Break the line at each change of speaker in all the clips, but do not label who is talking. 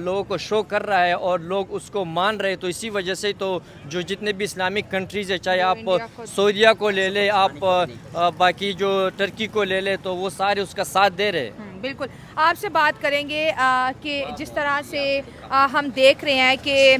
لوگوں کو شو کر رہا ہے اور لوگ اس کو مان رہے ہیں. تو اسی وجہ سے تو جو جتنے بھی اسلامک کنٹریز ہیں, چاہے آپ سعودیہ کو لے لیں, آپ باقی جو ٹرکی کو لے لیں, تو وہ سارے اس کا ساتھ دے رہے ہیں.
بالکل. آپ سے بات کریں گے کہ جس طرح سے ہم دیکھ رہے ہیں کہ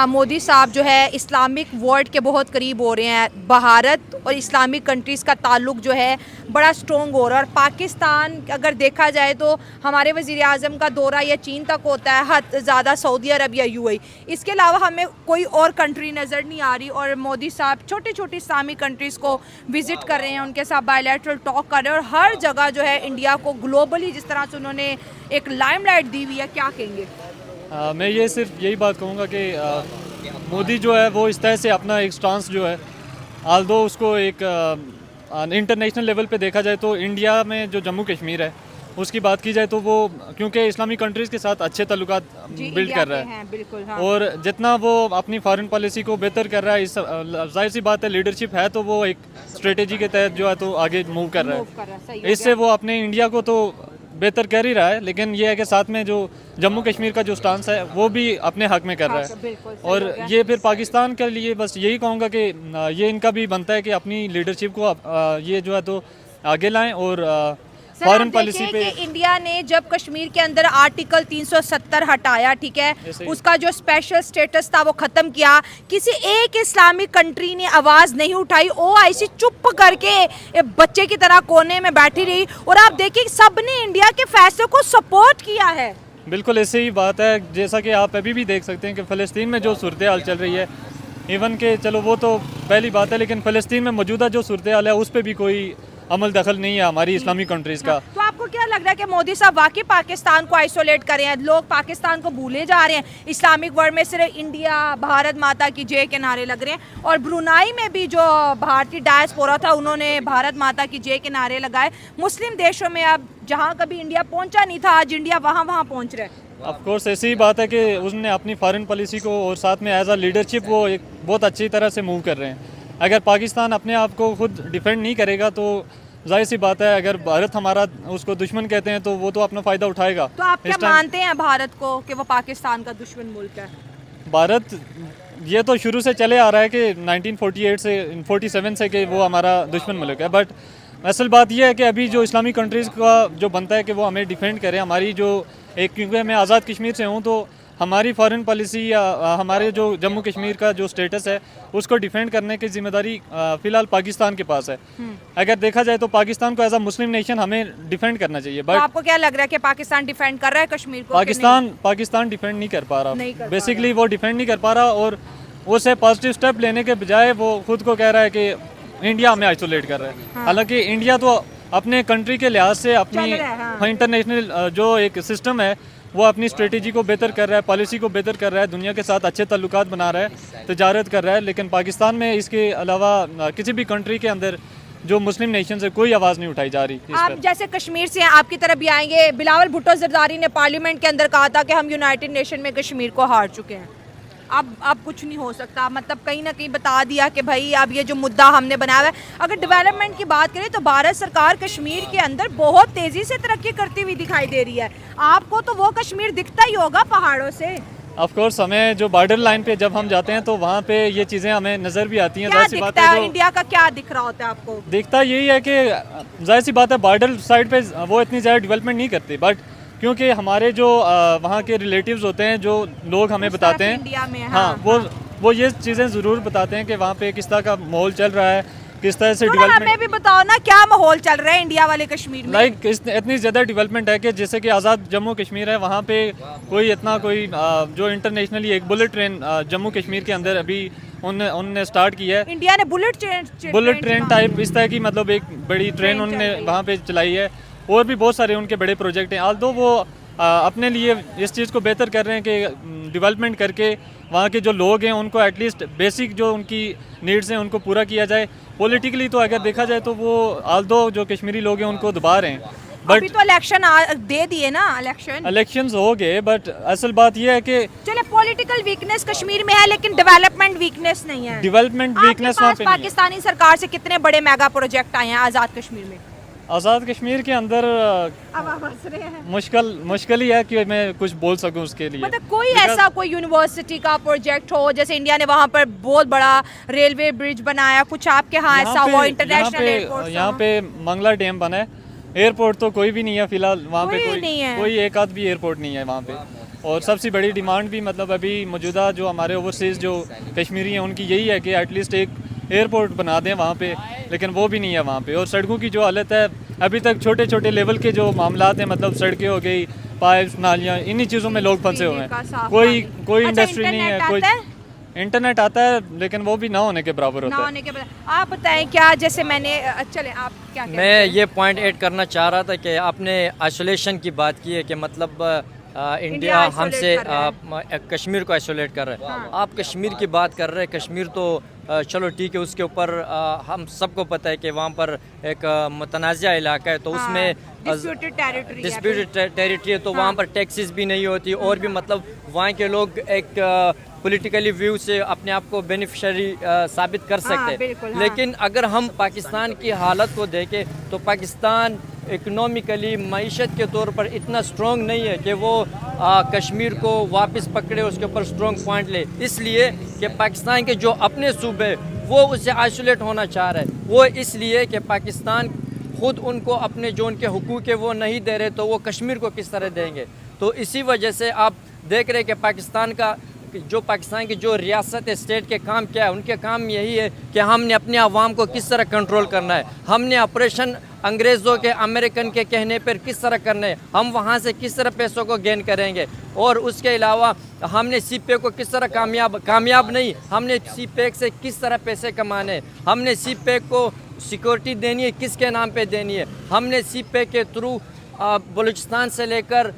مودی صاحب جو ہے اسلامک ورلڈ کے بہت قریب ہو رہے ہیں. بھارت اور اسلامک کنٹریز کا تعلق جو ہے بڑا اسٹرانگ ہو رہا ہے, اور پاکستان اگر دیکھا جائے تو ہمارے وزیر اعظم کا دورہ یا چین تک ہوتا ہے, حد زیادہ سعودی عرب یا UAE. اس کے علاوہ ہمیں کوئی اور کنٹری نظر نہیں آ رہی, اور مودی صاحب چھوٹی چھوٹی اسلامی کنٹریز کو وزٹ کر رہے ہیں, ان کے ساتھ بائی لیٹرل ٹاک کر رہے ہیں, اور ہر جگہ جو ہے انڈیا کو گلوبلی جس طرح سے انہوں نے ایک لائم لائٹ دی ہوئی ہے. کیا کہیں گے؟
میں یہ صرف یہی بات کہوں گا کہ مودی جو ہے وہ اس طرح سے اپنا ایک سٹانس جو ہے, آلدو اس کو ایک انٹرنیشنل لیول پہ دیکھا جائے تو انڈیا میں جو جموں کشمیر ہے اس کی بات کی جائے تو وہ کیونکہ اسلامی کنٹریز کے ساتھ اچھے تعلقات بلڈ کر رہا ہے,
بالکل,
اور جتنا وہ اپنی فارن پالیسی کو بہتر کر رہا ہے, ظاہر سی بات ہے لیڈرشپ ہے تو وہ ایک اسٹریٹجی کے تحت جو ہے تو آگے موو کر رہا ہے. اس سے وہ اپنے انڈیا کو تو بہتر کر ہی رہا ہے, لیکن یہ ہے کہ ساتھ میں جو جموں کشمیر کا جو سٹانس ہے وہ بھی اپنے حق میں کر رہا ہے. اور یہ پھر پاکستان کے لیے بس یہی کہوں گا کہ یہ ان کا بھی بنتا ہے کہ اپنی لیڈرشپ کو یہ جو ہے تو آگے لائیں, اور فارن پالیسی پہ
انڈیا نے جب کشمیر کے اندر آرٹیکل 370 ہٹایا, ٹھیک ہے, اس کا جو اسپیشل سٹیٹس تھا وہ ختم کیا, کسی ایک اسلامک کنٹری نے آواز نہیں اٹھائی. OIC چپ کر کے بچے کی طرح کونے میں بیٹھی رہی, اور آپ دیکھیں سب نے انڈیا کے فیصلے کو سپورٹ کیا ہے.
بالکل ایسے ہی بات ہے, جیسا کہ آپ ابھی بھی دیکھ سکتے ہیں کہ فلسطین میں جو صورتحال چل رہی ہے, ایون کہ چلو وہ تو پہلی بات ہے, لیکن فلسطین میں موجودہ جو صورتحال ہے اس پہ بھی کوئی عمل دخل نہیں ہے ہماری اسلامی کنٹریز کا.
تو آپ کو کیا لگ رہا ہے کہ مودی صاحب واقعی پاکستان کو آئسولیٹ کر رہے ہیں؟ لوگ پاکستان کو بھولے جا رہے ہیں, اسلامک ورلڈ میں صرف انڈیا, بھارت ماتا کی جے کے نعرے لگ رہے ہیں, اور برونائی میں بھی جو بھارتی ڈائسپورا تھا انہوں نے بھارت ماتا کی جے کے نعرے لگائے. مسلم دیشوں میں اب جہاں کبھی انڈیا پہنچا نہیں تھا, آج انڈیا وہاں پہنچ رہا ہے.
آف کورس ایسی ہی بات ہے کہ اس نے اپنی فارن پالیسی کو اور ساتھ میں ایز اے لیڈرشپ وہ ایک بہت اچھی طرح سے موو کر رہے ہیں. اگر پاکستان اپنے آپ کو خود ڈیفینڈ نہیں کرے گا تو ظاہر سی بات ہے, اگر بھارت ہمارا اس کو دشمن کہتے ہیں تو وہ تو اپنا فائدہ اٹھائے گا.
تو آپ کیا مانتے ہیں بھارت کو کہ وہ پاکستان کا دشمن ملک ہے؟
بھارت یہ تو شروع سے چلے آ رہا ہے کہ 1948 سے 47 سے کہ وہ ہمارا دشمن ملک ہے, بٹ اصل بات یہ ہے کہ ابھی جو اسلامی کنٹریز کا جو بنتا ہے کہ وہ ہمیں ڈیفینڈ کرے. ہماری جو ایک, کیونکہ میں آزاد کشمیر سے ہوں تو ہماری فارن پالیسی یا ہمارے جو جموں کشمیر کا جو سٹیٹس ہے اس کو ڈیفینڈ کرنے کی ذمہ داری فی الحال پاکستان کے پاس ہے. اگر دیکھا جائے تو پاکستان کو ایز اے مسلم نیشن ہمیں ڈیفینڈ کرنا چاہیے. بٹ
آپ کو کیا لگ رہا ہے کہ پاکستان ڈیفینڈ کر رہا ہے کشمیر کو؟
پاکستان ڈیفینڈ نہیں کر پا رہا, بیسیکلی وہ ڈیفینڈ نہیں کر پا رہا, اور اسے پازیٹیو اسٹیپ لینے کے بجائے وہ خود کو کہہ رہا ہے کہ انڈیا ہمیں آئسولیٹ کر رہا ہے. حالانکہ انڈیا تو اپنے کنٹری کے لحاظ سے اپنی انٹرنیشنل جو ایک سسٹم ہے وہ اپنی اسٹریٹجی کو بہتر کر رہا ہے, پالیسی کو بہتر کر رہا ہے, دنیا کے ساتھ اچھے تعلقات بنا رہا ہے, تجارت کر رہا ہے. لیکن پاکستان میں اس کے علاوہ کسی بھی کنٹری کے اندر جو مسلم نیشن سے کوئی آواز نہیں اٹھائی جا رہی.
آپ جیسے کشمیر سے ہیں, آپ کی طرف بھی آئیں گے. بلاول بھٹو زرداری نے پارلیمنٹ کے اندر کہا تھا کہ ہم یونائٹڈ نیشن میں کشمیر کو ہار چکے ہیں. اب کچھ نہیں ہو سکتا, مطلب کہیں نہ کہیں بتا دیا کہ بھائی اب یہ جو مدعا ہم نے بنایا ہے. اگر ڈیولپمنٹ کی بات کریں تو بھارت سرکار کشمیر کے اندر بہت تیزی سے ترقی کرتی ہوئی دکھائی دے رہی ہے. آپ کو تو وہ کشمیر دکھتا ہی ہوگا پہاڑوں سے.
آف کورس ہمیں جو بارڈر لائن پہ جب ہم جاتے ہیں تو وہاں پہ یہ چیزیں ہمیں نظر بھی آتی ہیں.
کیا دکھتا ہے انڈیا کا, کیا دکھ رہا ہوتا ہے آپ کو؟
دکھتا یہی ہے کہ ظاہر سی بات ہے بارڈر سائڈ پہ وہ اتنی زیادہ ڈیولپمنٹ نہیں کرتی, بٹ کیونکہ ہمارے جو وہاں کے ریلیٹیوز ہوتے ہیں جو لوگ ہمیں بتاتے ہیں, ہاں وہ یہ چیزیں ضرور بتاتے ہیں کہ وہاں پہ کس طرح کا ماحول چل رہا ہے, کس طرح سے ڈیولپمنٹ.
ہمیں بھی بتاؤ نا کیا ماحول چل رہا ہے انڈیا والے کشمیر میں.
لائک اتنی زیادہ ڈیولپمنٹ ہے کہ جیسے کہ آزاد جموں کشمیر ہے, وہاں پہ کوئی جو انٹرنیشنل ایک بلٹ ٹرین جموں کشمیر کے اندر ابھی انہوں نے اسٹارٹ کی ہے.
انڈیا نے بلٹ
ٹرین ٹائپ اس طرح کی مطلب ایک بڑی ٹرین انہوں نے وہاں پہ چلائی ہے, اور بھی بہت سارے ان کے بڑے پروجیکٹ ہیں. آلدو وہ اپنے لیے اس چیز کو بہتر کر رہے ہیں کہ ڈیولپمنٹ کر کے وہاں کے جو لوگ ہیں ان کو ایٹ لیسٹ بیسک جو ان کی نیڈز ہیں ان کو پورا کیا جائے. پولیٹیکلی تو اگر دیکھا جائے تو وہ آلدو جو کشمیری لوگ ہیں ان کو دبا رہے ہیں,
ابھی تو الیکشن دے دیے نا,
الیکشنز ہو گئے, بٹ اصل بات یہ ہے کہ
چلے پولیٹیکل ویکنیس کشمیر میں ہے لیکن ڈیولپمنٹ ویکنیس نہیں ہے.
ڈیولپمنٹ ویکنیس وہاں پہ
پاکستانی سرکار سے کتنے بڑے میگا پروجیکٹ آئے ہیں آزاد کشمیر میں؟
آزاد کشمیر کے اندر
اب آپ ہنس رہے ہیں.
مشکل ہی ہے کہ میں کچھ بول سکوں اس کے لیے.
مطلب کوئی ایسا کوئی یونیورسٹی کا پروجیکٹ ہو, جیسے انڈیا نے وہاں پر بہت بڑا ریلوے برج بنایا, کچھ آپ کے ہاں ایسا ہو انٹرنیشنل ایئرپورٹ؟
یہاں پہ منگلا ڈیم بنا ہے, ایئرپورٹ تو کوئی بھی نہیں ہے فی الحال وہاں پہ, کوئی ایک آدھ بھی ایئرپورٹ نہیں ہے وہاں پہ. اور سب سے بڑی ڈیمانڈ بھی مطلب ابھی موجودہ جو ہمارے اوورسیز جو کشمیری ہیں ان کی یہی ہے کہ ایٹ لیسٹ ایک ایئرپورٹ بنا دیں وہاں پہ, لیکن وہ بھی نہیں ہے وہاں پہ. اور سڑکوں کی جو حالت ہے ابھی تک چھوٹے چھوٹے لیول کے جو معاملات ہیں, مطلب سڑکیں ہو گئی, پائپس, نالیاں, انہی چیزوں میں لوگ پھنسے ہوئے ہیں. کوئی انڈسٹری نہیں ہے. کوئی انٹرنیٹ آتا ہے لیکن وہ بھی نہ ہونے کے برابر ہوتا ہے.
آپ بتائیں کیا, جیسے میں نے چلیں آپ کیا کہتے ہیں؟
میں یہ پوائنٹ ایڈ کرنا چاہ رہا تھا کہ آپ نے آئسولیشن کی بات کی ہے کہ مطلب انڈیا ہم سے کشمیر کو آئسولیٹ کر رہا ہے. آپ کشمیر کی بات کر رہے ہیں, کشمیر تو چلو ٹھیک ہے, اس کے اوپر ہم سب کو پتہ ہے کہ وہاں پر ایک متنازع علاقہ ہے, تو اس میں ڈسپیوٹڈ ٹیریٹری ہے, تو وہاں پر ٹیکسز بھی نہیں ہوتی, اور بھی مطلب وہاں کے لوگ ایک پولیٹیکلی ویو سے اپنے آپ کو بینیفیشری ثابت کر سکتے ہیں. لیکن اگر ہم پاکستان کی حالت کو دیکھیں تو پاکستان اکنومیکلی معیشت کے طور پر اتنا اسٹرانگ نہیں ہے کہ وہ کشمیر کو واپس پکڑے, اس کے اوپر اسٹرانگ پوائنٹ لے. اس لیے کہ پاکستان کے جو اپنے صوبے وہ اس سے آئسولیٹ ہونا چاہ رہے ہیں. وہ اس لیے کہ پاکستان خود ان کو اپنے جو ان کے حقوق ہے وہ نہیں دے رہے, تو وہ کشمیر کو کس طرح دیں گے. تو اسی وجہ سے آپ دیکھ رہے کہ پاکستان کی جو ریاست اسٹیٹ کے کام کیا ہے, ان کے کام یہی ہے کہ ہم نے اپنے عوام کو کس طرح کنٹرول کرنا ہے, ہم نے آپریشن انگریزوں کے امریکن کے کہنے پر کس طرح کرنا ہے, ہم وہاں سے کس طرح پیسوں کو گین کریں گے, اور اس کے علاوہ ہم نے سی پیک کو کس طرح کامیاب نہیں, ہم نے سی پیک سے کس طرح پیسے کمانے, ہم نے سی پیک کو سیکورٹی دینی ہے کس کے نام پہ دینی ہے, ہم نے سی پیک کے تھرو بلوچستان سے لے کر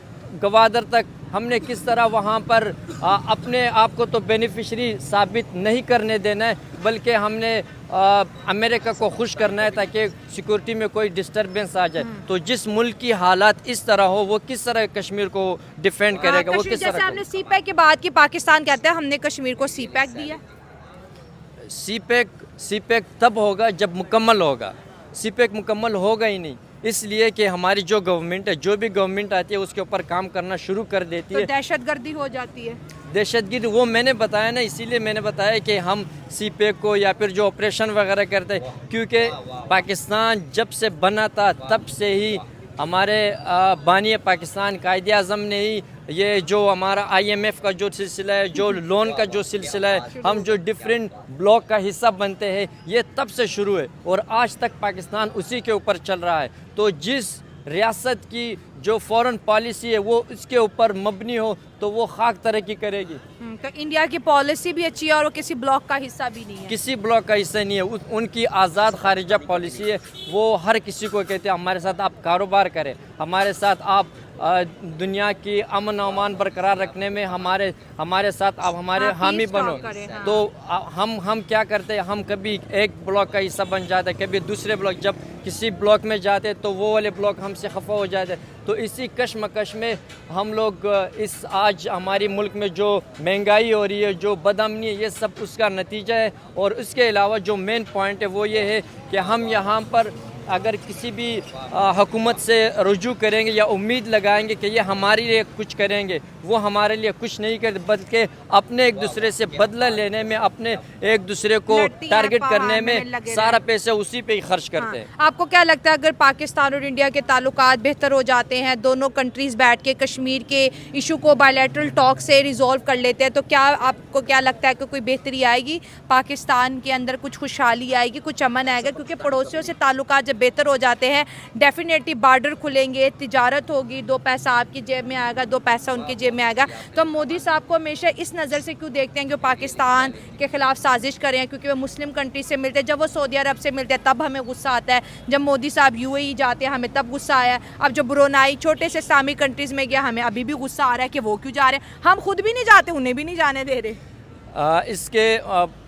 گوادر تک ہم نے کس طرح وہاں پر اپنے آپ کو تو بینیفیشری ثابت نہیں کرنے دینا ہے, بلکہ ہم نے امریکہ کو خوش کرنا ہے تاکہ سیکورٹی میں کوئی ڈسٹربنس آ جائے. تو جس ملک کی حالات اس طرح ہو وہ کس طرح کشمیر کو ڈیفینڈ کرے گا, وہ کس طرح.
جیسے ہم نے سی پیک کے بعد کی پاکستان کہتا ہے ہم نے کشمیر کو سی پیک دیا.
سی پیک تب ہوگا جب مکمل ہوگا, سی پیک مکمل ہوگا ہی نہیں, اس لیے کہ ہماری جو گورنمنٹ ہے, جو بھی گورنمنٹ آتی ہے اس کے اوپر کام کرنا شروع کر دیتی ہے.
دہشت گردی ہو جاتی ہے.
دہشت گردی وہ میں نے بتایا نا, اسی لیے میں نے بتایا کہ ہم سی پیک کو یا پھر جو آپریشن وغیرہ کرتے, کیونکہ پاکستان جب سے بنا تھا تب سے ہی ہمارے بانی پاکستان قائد اعظم نے ہی یہ جو ہمارا IMF کا جو سلسلہ ہے, جو لون کا جو سلسلہ ہے, ہم جو ڈفرینٹ بلاک کا حصہ بنتے ہیں, یہ تب سے شروع ہے اور آج تک پاکستان اسی کے اوپر چل رہا ہے. تو جس ریاست کی جو فورن پالیسی ہے وہ اس کے اوپر مبنی ہو تو وہ خاک ترقی کرے گی.
تو انڈیا کی پالیسی بھی اچھی ہے اور وہ کسی بلاک کا حصہ بھی نہیں ہے.
کسی بلاک کا حصہ نہیں ہے, ان کی آزاد خارجہ پالیسی ہے. وہ ہر کسی کو کہتے ہیں ہمارے ساتھ آپ کاروبار کریں, ہمارے ساتھ آپ دنیا کی امن و امان برقرار رکھنے میں ہمارے ساتھ آپ ہمارے حامی بنو. تو ہم کیا کرتے ہیں, ہم کبھی ایک بلاک کا حصہ بن جاتے ہیں, کبھی دوسرے بلاک, جب کسی بلاک میں جاتے تو وہ والے بلاک ہم سے خفا ہو جاتے. تو اسی کشمکش میں ہم لوگ آج ہماری ملک میں جو مہنگائی ہو رہی ہے, جو بدامنی ہے, یہ سب اس کا نتیجہ ہے. اور اس کے علاوہ جو مین پوائنٹ ہے وہ یہ ہے کہ ہم یہاں پر اگر کسی بھی حکومت سے رجوع کریں گے یا امید لگائیں گے کہ یہ ہمارے لیے کچھ کریں گے, وہ ہمارے لیے کچھ نہیں کرتے, بلکہ اپنے ایک دوسرے سے بدلہ لینے میں, اپنے ایک دوسرے کو ٹارگٹ کرنے میں سارا پیسے اسی پہ ہی خرچ کرتے ہیں.
آپ کو کیا لگتا ہے اگر پاکستان اور انڈیا کے تعلقات بہتر ہو جاتے ہیں, دونوں کنٹریز بیٹھ کے کشمیر کے ایشو کو بائیلیٹرل ٹاک سے ریزولو کر لیتے ہیں, تو کیا آپ کو کیا لگتا ہے کہ کوئی بہتری آئے گی پاکستان کے اندر, کچھ خوشحالی آئے گی, کچھ امن آئے گا؟ کیونکہ پڑوسیوں سے تعلقات بہتر ہو جاتے ہیں ڈیفینیٹلی بارڈر کھلیں گے, تجارت ہوگی, دو پیسہ آپ کی جیب میں آئے گا, دو پیسہ ان کی جیب میں آئے گا. تو مودی صاحب کو ہمیشہ اس نظر سے کیوں دیکھتے ہیں کہ وہ پاکستان کے خلاف سازش کریں, کیونکہ وہ مسلم کنٹری سے ملتے ہیں. جب وہ سعودی عرب سے ملتے ہیں تب ہمیں غصہ آتا ہے, جب مودی صاحب UAE جاتے ہیں ہمیں تب غصہ آیا. اب جو برونائی چھوٹے سے اسلامی کنٹریز میں گیا ہمیں ابھی بھی غصہ آ رہا ہے کہ وہ کیوں جا رہے ہیں, ہم خود بھی نہیں جاتے, انہیں بھی نہیں جانے دے رہے.
اس کے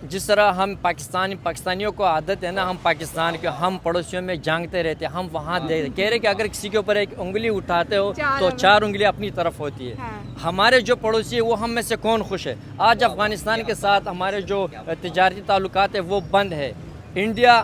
جس طرح ہم پاکستانیوں کو عادت ہے نا, ہم پاکستان کے ہم پڑوسیوں میں جانگتے رہتے ہیں, ہم وہاں کہہ رہے کہ اگر کسی کے اوپر ایک انگلی اٹھاتے ہو تو 4 انگلیاں اپنی طرف ہوتی ہے. ہمارے جو پڑوسی ہے وہ ہم میں سے کون خوش ہے؟ آج افغانستان کے ساتھ ہمارے جو تجارتی تعلقات ہیں وہ بند ہے. انڈیا